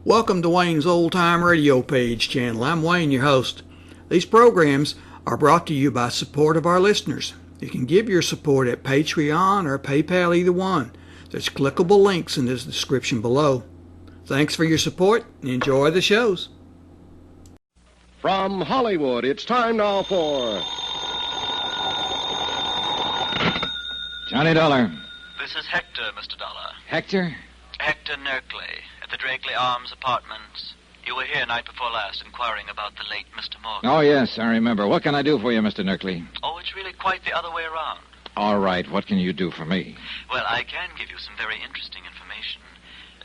Welcome to Wayne's Old Time Radio Page channel. I'm Wayne, your host. These programs are brought to you by support of our listeners. You can give your support at Patreon or PayPal, either one. There's clickable links in the description below. Thanks for your support and enjoy the shows. From Hollywood, it's time now for... Johnny Dollar. This is Hector, Mr. Dollar. Hector? Hector Nerkley, at the Drakeley Arms Apartments. You were here night before last inquiring about the late Mr. Morgan. Oh, yes, I remember. What can I do for you, Mr. Nerkley? Oh, it's really quite the other way around. All right, what can you do for me? Well, I can give you some very interesting information,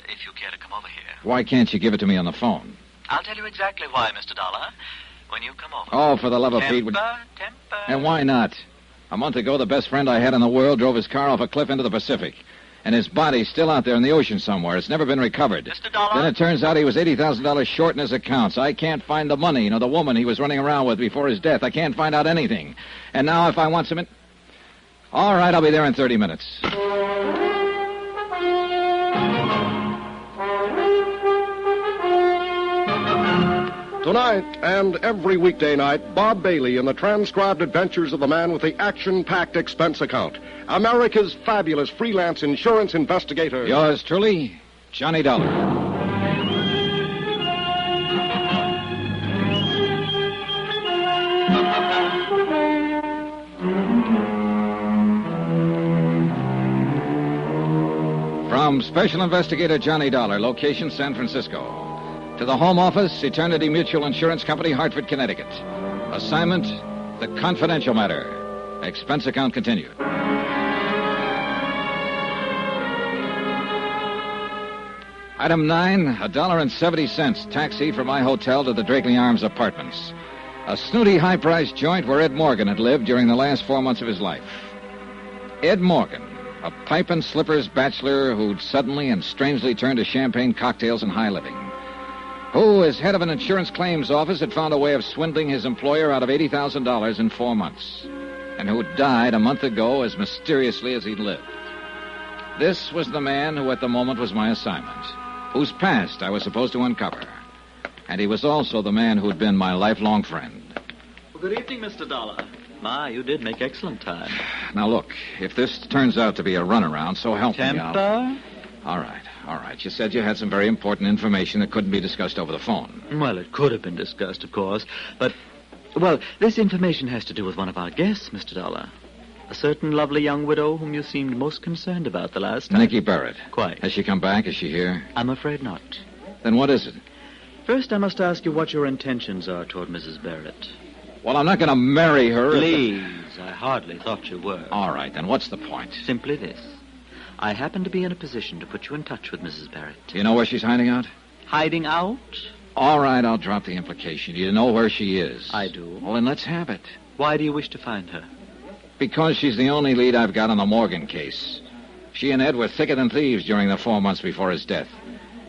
if you care to come over here. Why can't you give it to me on the phone? I'll tell you exactly why, Mr. Dollar, when you come over. Oh, for the love of Pete. Temper. And why not? A month ago, the best friend I had in the world drove his car off a cliff into the Pacific. And his body's still out there in the ocean somewhere. It's never been recovered. Mr. Dollar? Then it turns out he was $80,000 short in his accounts. I can't find the money, the woman he was running around with before his death. I can't find out anything. And now if I want some... All right, I'll be there in 30 minutes. Tonight and every weekday night, Bob Bailey in the transcribed adventures of the man with the action-packed expense account. America's fabulous freelance insurance investigator. Yours truly, Johnny Dollar. From Special Investigator Johnny Dollar, location San Francisco. To the Home Office, Eternity Mutual Insurance Company, Hartford, Connecticut. Assignment, the confidential matter. Expense account continued. Item 9, $1.70 taxi from my hotel to the Drakeley Arms Apartments. A snooty, high-priced joint where Ed Morgan had lived during the last 4 months of his life. Ed Morgan, a pipe and slippers bachelor who'd suddenly and strangely turned to champagne cocktails and high living. Who, as head of an insurance claims office, had found a way of swindling his employer out of $80,000 in 4 months. And who died a month ago as mysteriously as he'd lived. This was the man who at the moment was my assignment, whose past I was supposed to uncover. And he was also the man who'd been my lifelong friend. Well, good evening, Mr. Dollar. My, you did make excellent time. Now, look, if this turns out to be a runaround, so help me out. Temper? All right. You said you had some very important information that couldn't be discussed over the phone. Well, it could have been discussed, of course, but... Well, this information has to do with one of our guests, Mr. Dollar. A certain lovely young widow whom you seemed most concerned about the last time. Nicky Barrett. Quite. Has she come back? Is she here? I'm afraid not. Then what is it? First, I must ask you what your intentions are toward Mrs. Barrett. Well, I'm not going to marry her. Please, I hardly thought you were. All right, then what's the point? Simply this. I happen to be in a position to put you in touch with Mrs. Barrett. Do you know where she's hiding out? Hiding out? All right, I'll drop the implication. You know where she is. I do. Well, then let's have it. Why do you wish to find her? Because she's the only lead I've got on the Morgan case. She and Ed were thicker than thieves during the 4 months before his death.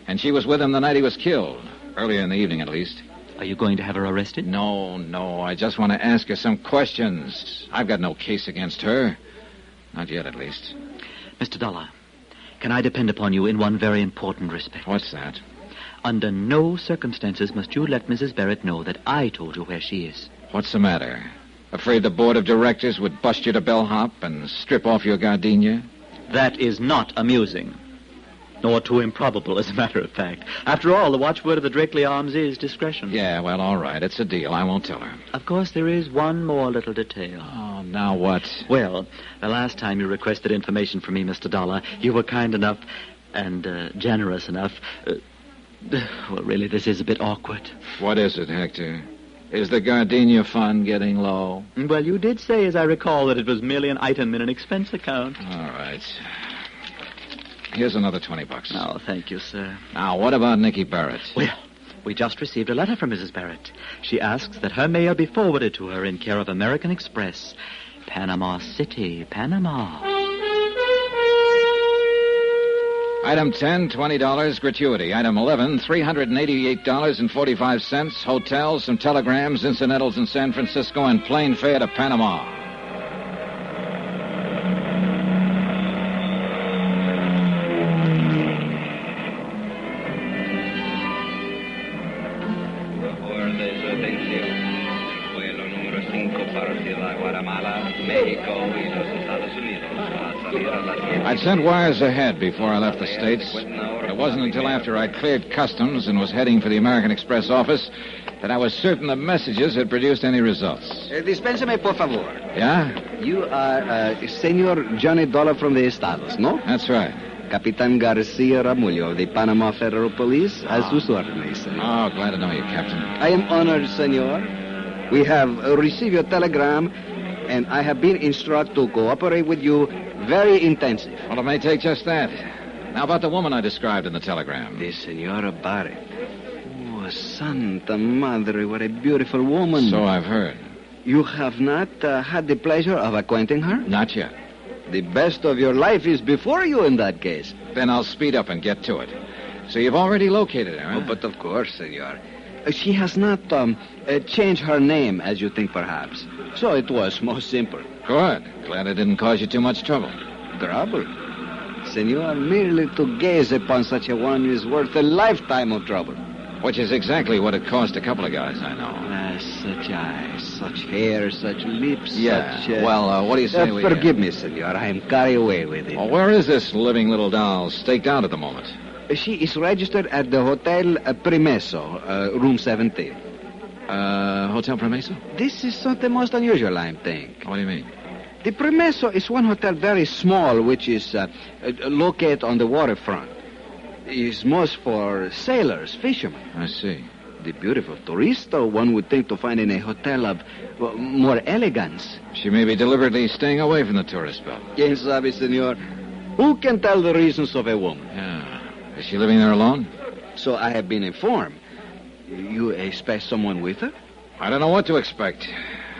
And she was with him the night he was killed. Earlier in the evening, at least. Are you going to have her arrested? No. I just want to ask her some questions. I've got no case against her. Not yet, at least. Mr. Dollar, can I depend upon you in one very important respect? What's that? Under no circumstances must you let Mrs. Barrett know that I told you where she is. What's the matter? Afraid the board of directors would bust you to bellhop and strip off your gardenia? That is not amusing. Nor too improbable, as a matter of fact. After all, the watchword of the Drakeley Arms is discretion. Yeah, well, all right. It's a deal. I won't tell her. Of course, there is one more little detail. Oh, now what? Well, the last time you requested information from me, Mr. Dollar, you were kind enough and generous enough. Well, really, this is a bit awkward. What is it, Hector? Is the gardenia fund getting low? Well, you did say, as I recall, that it was merely an item in an expense account. All right. Here's another $20. Oh, thank you, sir. Now, what about Nicky Barrett? Well, we just received a letter from Mrs. Barrett. She asks that her mail be forwarded to her in care of American Express, Panama City, Panama. Item 10, $20 gratuity. Item 11, $388.45. Hotels, some telegrams, incidentals in San Francisco, and plane fare to Panama. I'd sent wires ahead before I left the States. But it wasn't until after I'd cleared customs and was heading for the American Express office that I was certain the messages had produced any results. Dispénseme, por favor. Yeah? You are Senor Johnny Dollar from the Estados, no? That's right. Capitan Garcia Ramullo of the Panama Federal Police, as sus órdenes, senor. Oh, glad to know you, Captain. I am honored, senor. We have received your telegram, and I have been instructed to cooperate with you very intensive. Well, it may take just that. Now, about the woman I described in the telegram. The Senora Barrett. Oh, Santa Madre, what a beautiful woman. So I've heard. You have not had the pleasure of acquainting her? Not yet. The best of your life is before you in that case. Then I'll speed up and get to it. So you've already located her, huh? Oh, but of course, senor. She has not changed her name, as you think, perhaps. So it was most simple. Good. Glad it didn't cause you too much trouble. Trouble? Senor, merely to gaze upon such a one is worth a lifetime of trouble. Which is exactly what it cost a couple of guys I know. Such eyes, such hair, such lips, Yeah. such... Well, what do you say we... Forgive me, senor. I am carried away with it. Well, where is this living little doll staked out at the moment? She is registered at the Hotel Primeso, room 17. Hotel Promeso? This is something most unusual, I think. What do you mean? The Primeso is one hotel very small, which is located on the waterfront. It's most for sailors, fishermen. I see. The beautiful tourista one would think to find in a hotel of more elegance. She may be deliberately staying away from the tourist belt. Quien sabe, senor? Who can tell the reasons of a woman? Yeah. Is she living there alone? So I have been informed. You expect someone with her? I don't know what to expect.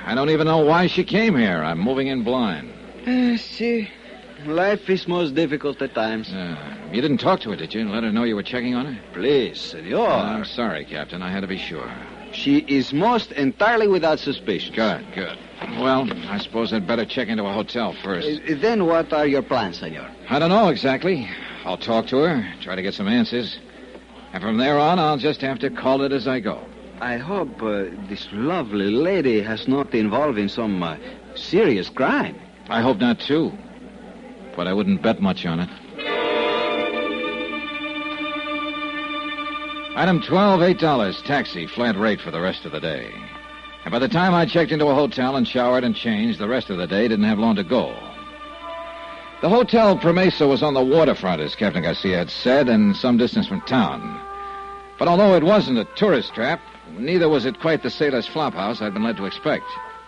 I don't even know why she came here. I'm moving in blind. See, life is most difficult at times. You didn't talk to her, did you? Let her know you were checking on her? Please, senor. I'm sorry, Captain. I had to be sure. She is most entirely without suspicion. Good. Well, I suppose I'd better check into a hotel first. Then what are your plans, senor? I don't know exactly. I'll talk to her, try to get some answers. And from there on, I'll just have to call it as I go. I hope this lovely lady has not involved in some serious crime. I hope not, too. But I wouldn't bet much on it. Item 12, $8, taxi, flat rate for the rest of the day. And by the time I checked into a hotel and showered and changed, the rest of the day didn't have long to go. The Hotel Promesa was on the waterfront, as Captain Garcia had said, and some distance from town. But although it wasn't a tourist trap, neither was it quite the sailor's flop house I'd been led to expect.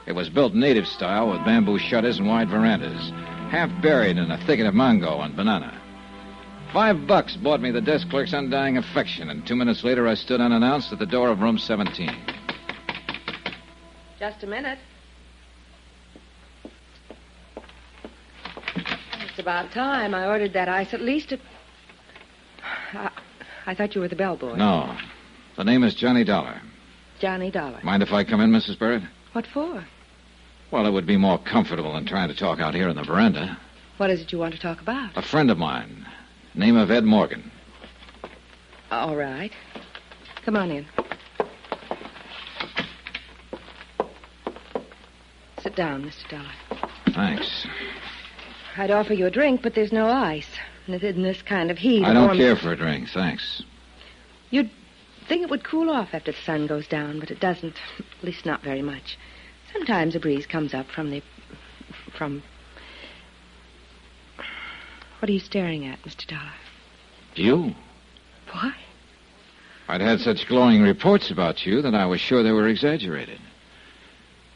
It was built native style with bamboo shutters and wide verandas, half buried in a thicket of mango and banana. $5 bought me the desk clerk's undying affection, and 2 minutes later I stood unannounced at the door of room 17. Just a minute. It's about time. I ordered that ice at least at... I thought you were the bellboy. No. The name is Johnny Dollar. Johnny Dollar. Mind if I come in, Mrs. Barrett? What for? Well, it would be more comfortable than trying to talk out here in the veranda. What is it you want to talk about? A friend of mine. Name of Ed Morgan. All right. Come on in. Sit down, Mr. Dollar. Thanks. I'd offer you a drink, but there's no ice. And in this kind of heat... I don't care for a drink, thanks. You'd think it would cool off after the sun goes down, but it doesn't. At least not very much. Sometimes a breeze comes up from... What are you staring at, Mr. Dollar? You? Why? I'd had such glowing reports about you that I was sure they were exaggerated.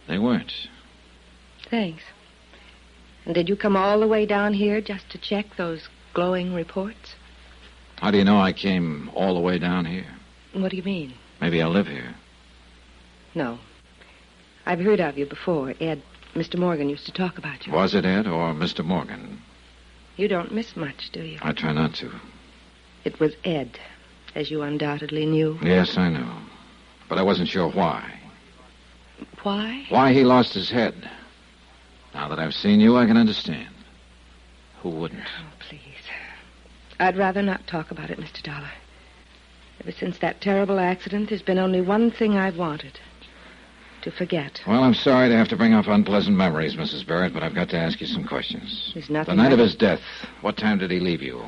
They weren't. Thanks. And did you come all the way down here just to check those glowing reports? How do you know I came all the way down here? What do you mean? Maybe I live here. No. I've heard of you before. Mr. Morgan used to talk about you. Was it Ed or Mr. Morgan? You don't miss much, do you? I try not to. It was Ed, as you undoubtedly knew. Yes, I know. But I wasn't sure why. Why? Why he lost his head. Now that I've seen you, I can understand. Who wouldn't? Oh, please. I'd rather not talk about it, Mr. Dollar. Ever since that terrible accident, there's been only one thing I've wanted. to forget. Well, I'm sorry to have to bring up unpleasant memories, Mrs. Barrett, but I've got to ask you some questions. There's nothing... The night of his death, what time did he leave you?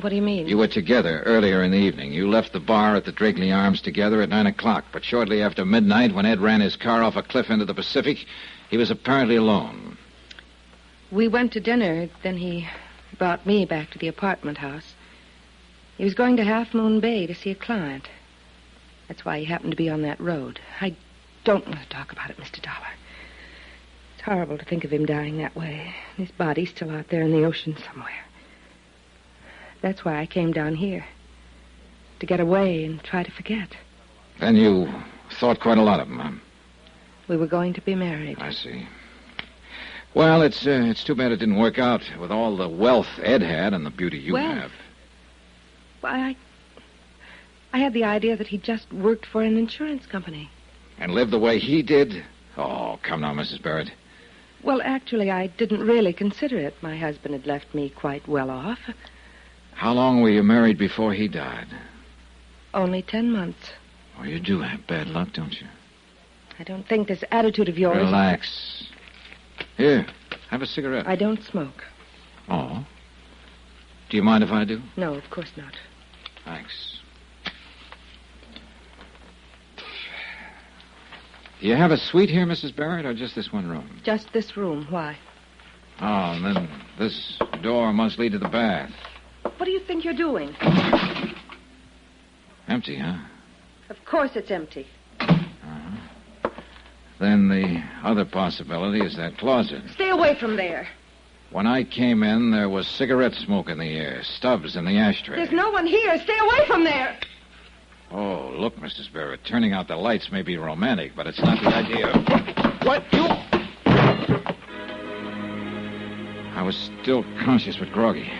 What do you mean? You were together earlier in the evening. You left the bar at the Drakeley Arms together at 9 o'clock, but shortly after midnight, when Ed ran his car off a cliff into the Pacific, he was apparently alone. We went to dinner, then he brought me back to the apartment house. He was going to Half Moon Bay to see a client. That's why he happened to be on that road. I don't want to talk about it, Mr. Dollar. It's horrible to think of him dying that way. His body's still out there in the ocean somewhere. That's why I came down here. To get away and try to forget. Then you thought quite a lot of him, huh? We were going to be married. I see. Well, it's too bad it didn't work out with all the wealth Ed had and the beauty you have. Well, I had the idea that he just worked for an insurance company. And lived the way he did? Oh, come now, Mrs. Barrett. Well, actually, I didn't really consider it. My husband had left me quite well off. How long were you married before he died? Only 10 months. Oh, you do have bad luck, don't you? I don't think this attitude of yours... Relax. Here, have a cigarette. I don't smoke. Oh. Do you mind if I do? No, of course not. Thanks. Do you have a suite here, Mrs. Barrett, or just this one room? Just this room. Why? Oh, and then this door must lead to the bath. What do you think you're doing? Empty, huh? Of course it's empty. Then the other possibility is that closet. Stay away from there. When I came in, there was cigarette smoke in the air, stubs in the ashtray. There's no one here. Stay away from there. Oh, look, Mrs. Barrett, turning out the lights may be romantic, but it's not the idea. What? You? I was still conscious but groggy,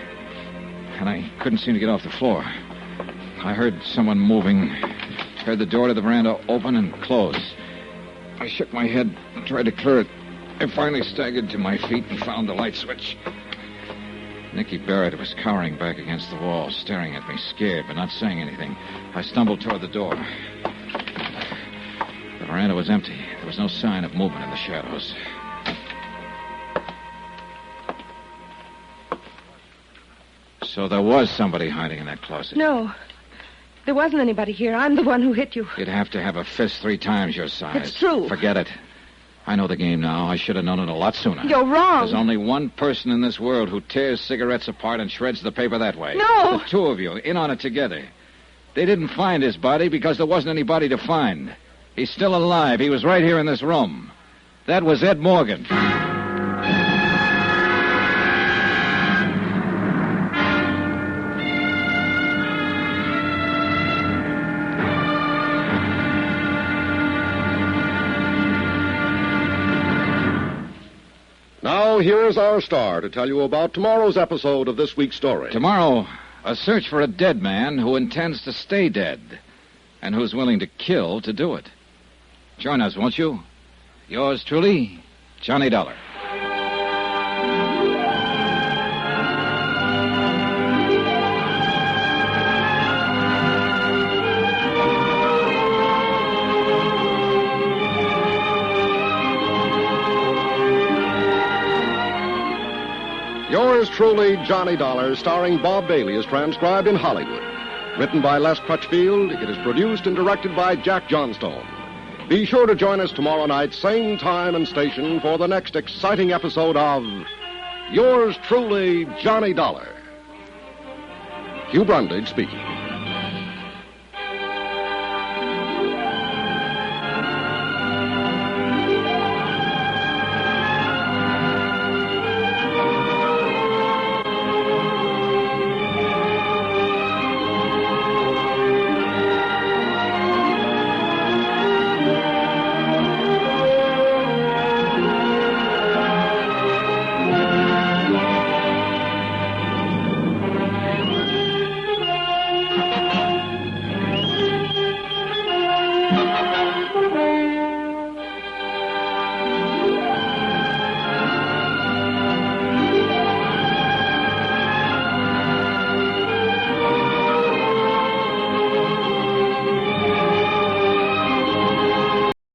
and I couldn't seem to get off the floor. I heard someone moving, heard the door to the veranda open and close. I shook my head and tried to clear it. I finally staggered to my feet and found the light switch. Nicky Barrett was cowering back against the wall, staring at me, scared, but not saying anything. I stumbled toward the door. The veranda was empty. There was no sign of movement in the shadows. So there was somebody hiding in that closet. No. There wasn't anybody here. I'm the one who hit you. You'd have to have a fist 3 times your size. It's true. Forget it. I know the game now. I should have known it a lot sooner. You're wrong. There's only one person in this world who tears cigarettes apart and shreds the paper that way. No. The 2 of you, in on it together. They didn't find his body because there wasn't anybody to find. He's still alive. He was right here in this room. That was Ed Morgan. Now, here's our star to tell you about tomorrow's episode of this week's story. Tomorrow, a search for a dead man who intends to stay dead and who's willing to kill to do it. Join us, won't you? Yours truly, Johnny Dollar. Yours truly, Johnny Dollar, starring Bob Bailey, is transcribed in Hollywood. Written by Les Crutchfield, it is produced and directed by Jack Johnstone. Be sure to join us tomorrow night, same time and station, for the next exciting episode of Yours truly, Johnny Dollar. Hugh Brundage speaking.